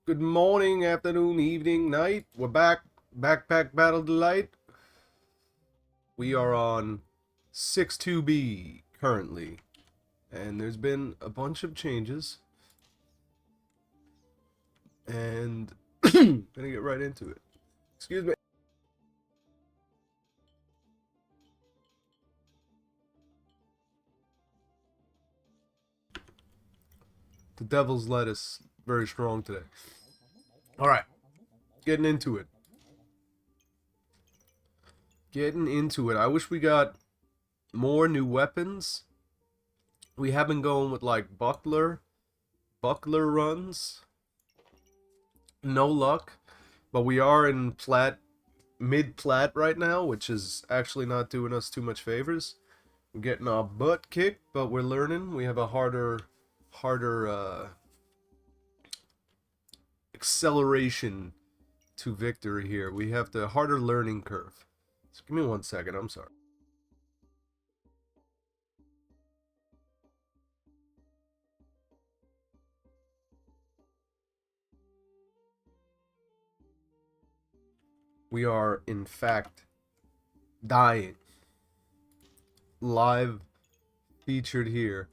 Good morning, afternoon, evening, night. We're back. Backpack Battle Delight. We are on 6-2B currently. And there's been a bunch of changes. And gonna get right into it. Excuse me. The devil's lettuce, very strong today. Alright, getting into it. I wish we got more new weapons. We have been going with like buckler runs. No luck. But we are in mid-plat right now, which is actually not doing us too much favors. We're getting our butt kicked, but we're learning. We have a harder acceleration to victory here. We have the harder learning curve. So give me 1 second, I'm sorry. We are, in fact, dying. Live featured here.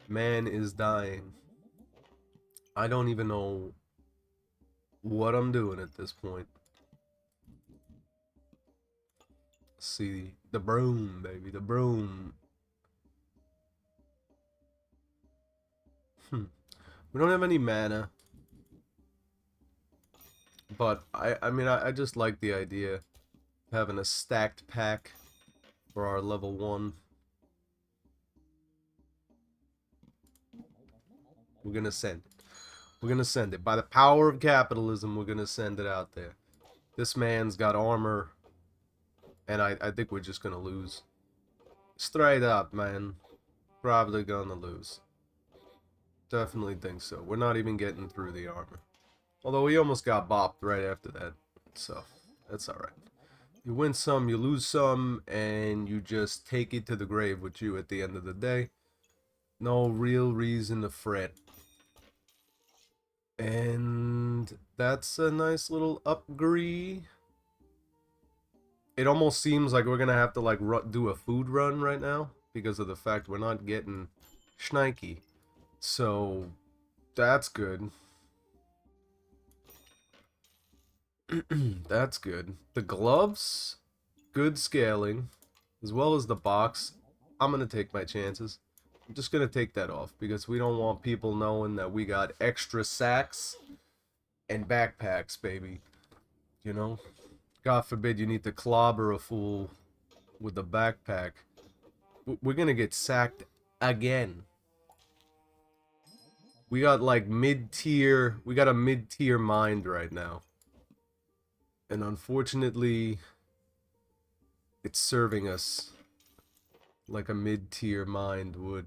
Man is dying. I don't even know what I'm doing at this point. See, the broom, baby, the broom. We don't have any mana. But, I just like the idea of having a stacked pack for our level 1. We're gonna send it. We're gonna send it. By the power of capitalism, we're gonna send it out there. This man's got armor, and I think we're just gonna lose. Straight up, man. Probably gonna lose. Definitely think so. We're not even getting through the armor. Although we almost got bopped right after that. So, that's alright. You win some, you lose some, and you just take it to the grave with you at the end of the day. No real reason to fret. And that's a nice little upgrade. It almost seems like we're gonna have to like do a food run right now because of the fact we're not getting schnikey. So that's good. That's good. The gloves, good scaling, as well as the box. I'm gonna take my chances. I'm just gonna take that off because we don't want people knowing that we got extra sacks and backpacks, baby. You know? God forbid you need to clobber a fool with a backpack. We're gonna get sacked again. We got like mid-tier, we got a mid-tier mind right now. And unfortunately, it's serving us like a mid-tier mind would.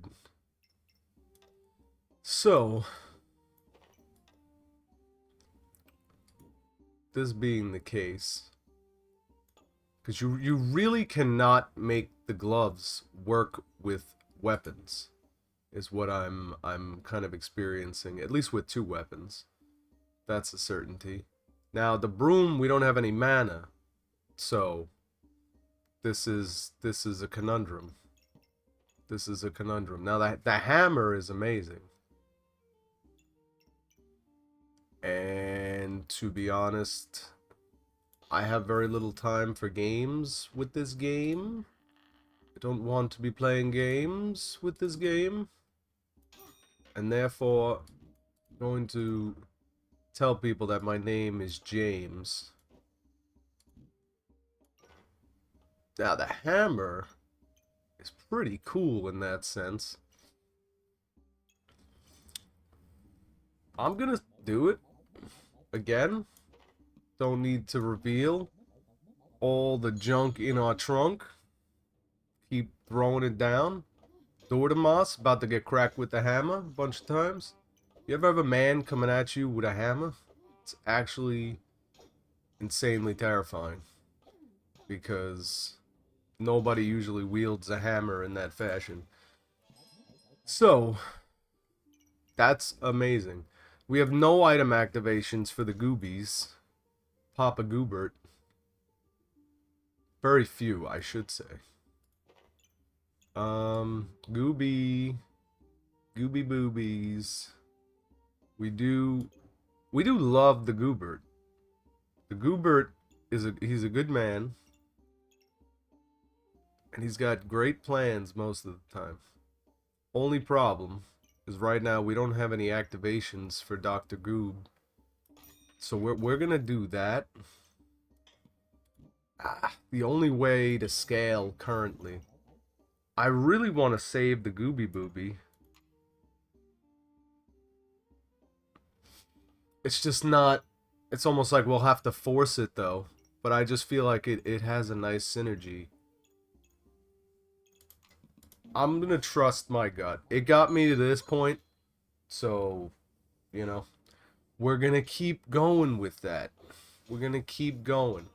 So, this being the case, because you really cannot make the gloves work with weapons, is what I'm kind of experiencing, at least with 2 weapons. That's a certainty. Now the broom, we don't have any mana, so this is a conundrum. This is a conundrum. Now the hammer is amazing. And to be honest, I have very little time for games with this game. I don't want to be playing games with this game. And therefore, I'm going to tell people that my name is James. Now the hammer is pretty cool in that sense. I'm gonna do it again. Don't need to reveal all the junk in our trunk. Keep throwing it down. Dordamas about to get cracked with the hammer a bunch of times. You ever have a man coming at you with a hammer? It's actually insanely terrifying. Because nobody usually wields a hammer in that fashion. So, that's amazing. We have no item activations for the Goobies. Papa Goobert. Very few, I should say. Gooby Boobies. We do love the Goobert. The Goobert he's a good man. And he's got great plans most of the time. Only problem is right now we don't have any activations for Dr. Goob. So we're gonna do that. The only way to scale currently. I really want to save the Gooby Booby. It's just not... It's almost like we'll have to force it though. But I just feel like it has a nice synergy. I'm gonna trust my gut. It got me to this point. So, you know, we're gonna keep going with that. We're gonna keep going.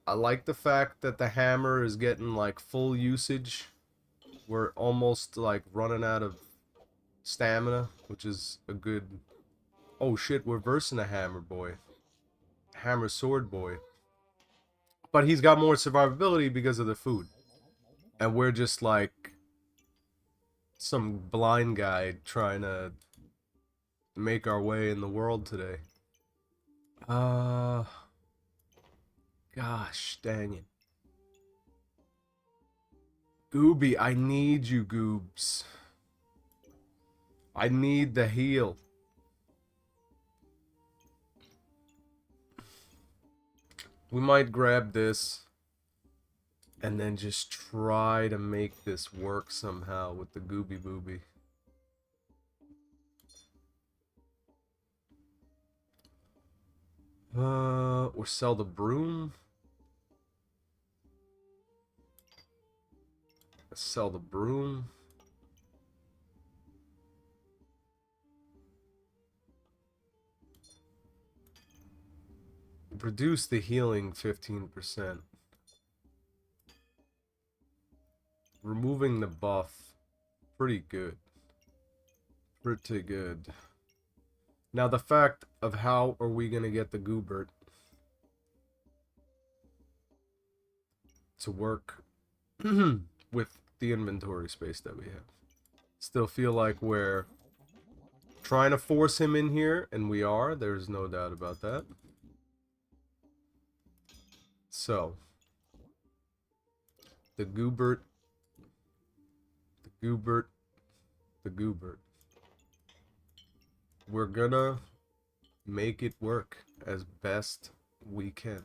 I like the fact that the hammer is getting like full usage. We're almost like running out of stamina, which is a good... Oh shit, we're versing a hammer boy. Hammer sword boy. But he's got more survivability because of the food. And we're just like some blind guy trying to make our way in the world today. Gosh, dang it. Gooby, I need you, Goobs. I need the heal. We might grab this and then just try to make this work somehow with the Gooby Booby. Or sell the broom. Let's sell the broom. Reduce the healing 15%. Removing the buff. Pretty good. Pretty good. Now the fact of how are we going to get the Goobert to work with the inventory space that we have. Still feel like we're trying to force him in here, and we are. There's no doubt about that. So, the Goobert, the Goobert, the Goobert. We're gonna make it work as best we can.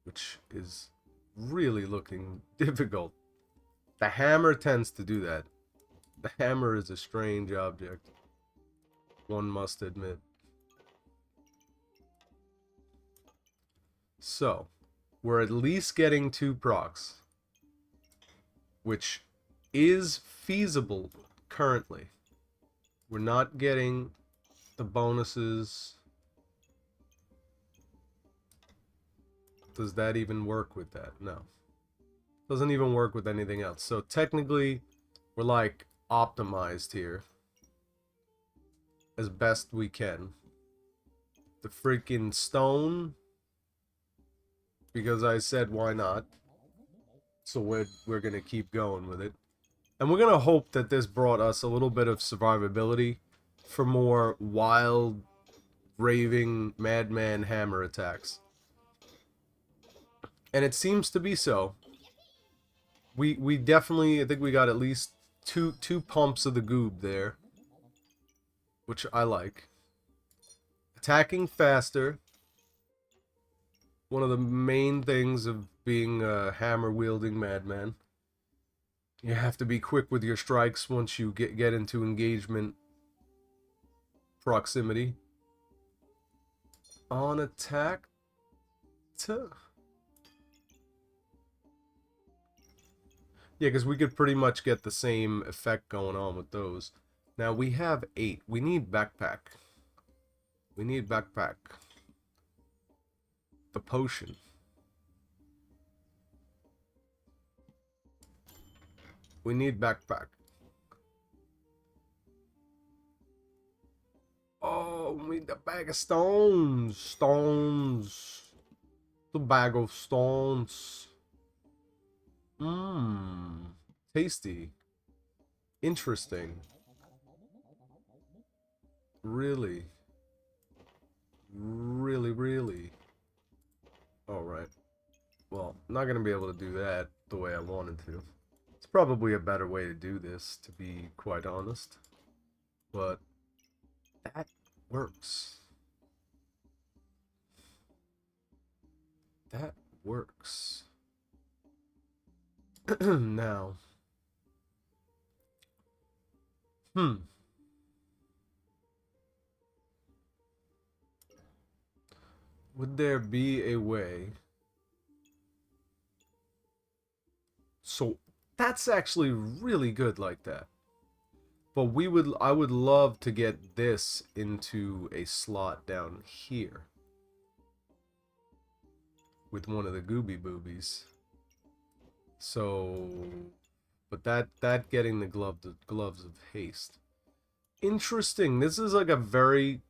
Which is really looking difficult. The hammer tends to do that. The hammer is a strange object. One must admit. So, we're at least getting 2 procs. Which is feasible currently. We're not getting the bonuses. Does that even work with that? No. Doesn't even work with anything else. So technically, we're like optimized here. As best we can. The freaking stone. Because I said why not. So we're gonna keep going with it. And we're gonna hope that this brought us a little bit of survivability for more wild, raving, madman hammer attacks. And it seems to be so. We definitely, I think we got at least two pumps of the goob there. Which I like. Attacking faster. One of the main things of being a hammer-wielding madman. You have to be quick with your strikes once you get into engagement proximity. On attack. Yeah, because we could pretty much get the same effect going on with those. Now, we have 8. We need backpack. We need backpack. The potion. We need backpack. me the bag of stones. Stones. The bag of stones. Mmm. Tasty. Interesting. Really. Really, really. Alright. Well, I'm not going to be able to do that the way I wanted to. It's probably a better way to do this, to be quite honest. But that works. That works. Now. Would there be a way? So that's actually really good like that. But I would love to get this into a slot down here. With one of the Gooby Boobies. So, but that getting the gloves of haste. Interesting. This is like a very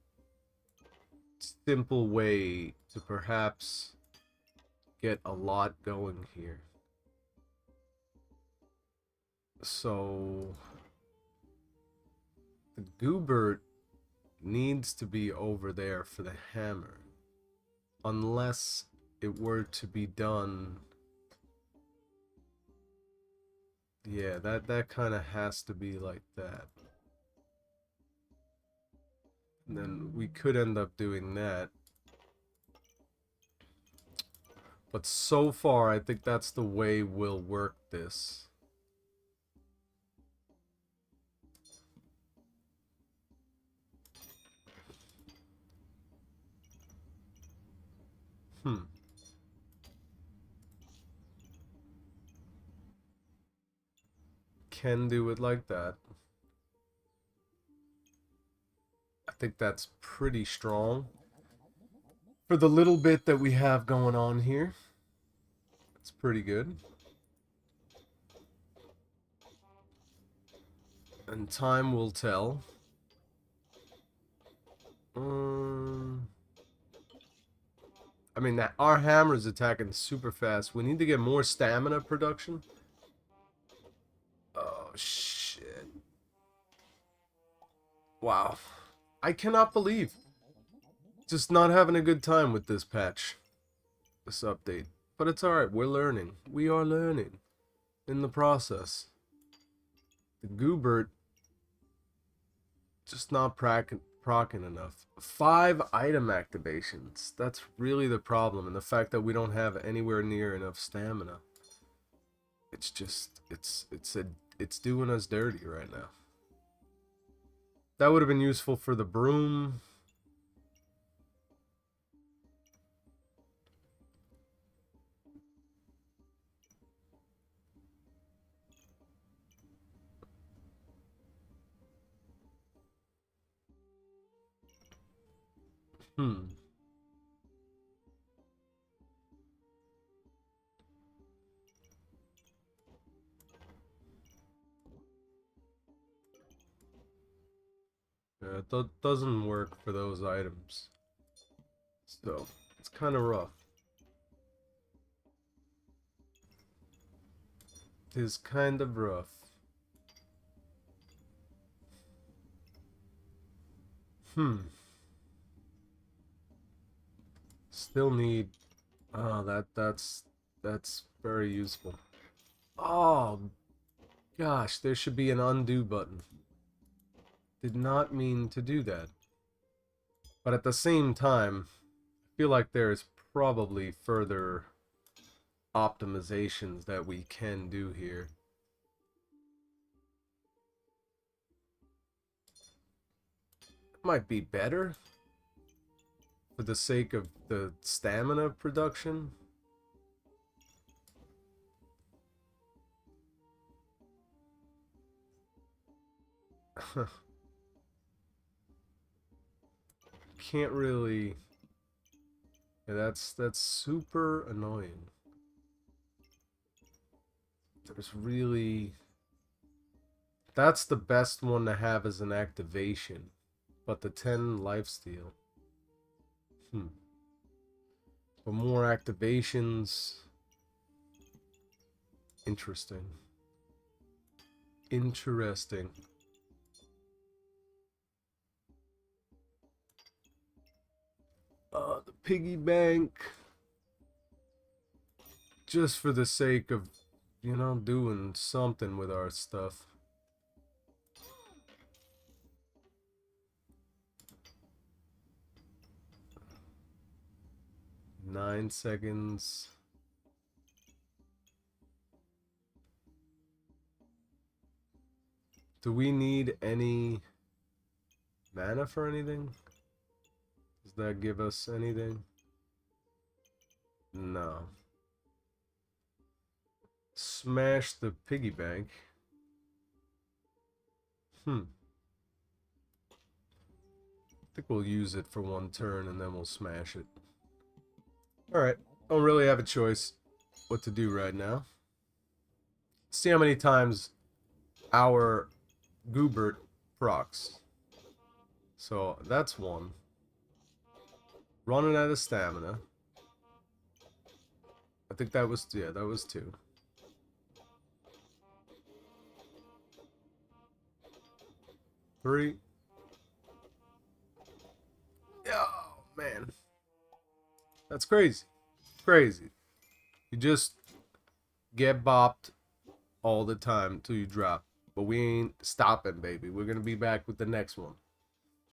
simple way to perhaps get a lot going here. So the Goobert needs to be over there for the hammer. Unless it were to be done. Yeah, that kind of has to be like that. And then we could end up doing that. But so far, I think that's the way we'll work this. Can do it like that. I think that's pretty strong. For the little bit that we have going on here. It's pretty good. And time will tell. I mean, our hammer's attacking super fast. We need to get more stamina production. Oh, shit. Wow. I cannot believe. Just not having a good time with this patch. This update. But it's alright. We're learning. We are learning. In the process. The Goobert just not procking enough. 5 item activations. That's really the problem. And the fact that we don't have anywhere near enough stamina. It's just, it's doing us dirty right now. That would have been useful for the broom. Yeah, it doesn't work for those items. So, it's kind of rough. It is kind of rough. Still need... Oh, that's very useful. Oh, gosh, there should be an undo button. Did not mean to do that. But at the same time, I feel like there is probably further optimizations that we can do here. Might be better for the sake of the stamina production. Can't really... Yeah, that's super annoying. There's really... That's the best one to have as an activation. But the 10 lifesteal. For more activations. Interesting. Interesting. The piggy bank. Just for the sake of, you know, doing something with our stuff. Nine seconds. Do we need any mana for anything? Does that give us anything? No. Smash the piggy bank. I think we'll use it for one turn and then we'll smash it. Alright. Don't really have a choice what to do right now. See how many times our Goobert procs. So that's one. Running out of stamina. I think that was, yeah, that was two. Three. Oh, man. That's crazy. Crazy. You just get bopped all the time till you drop. But we ain't stopping, baby. We're going to be back with the next one.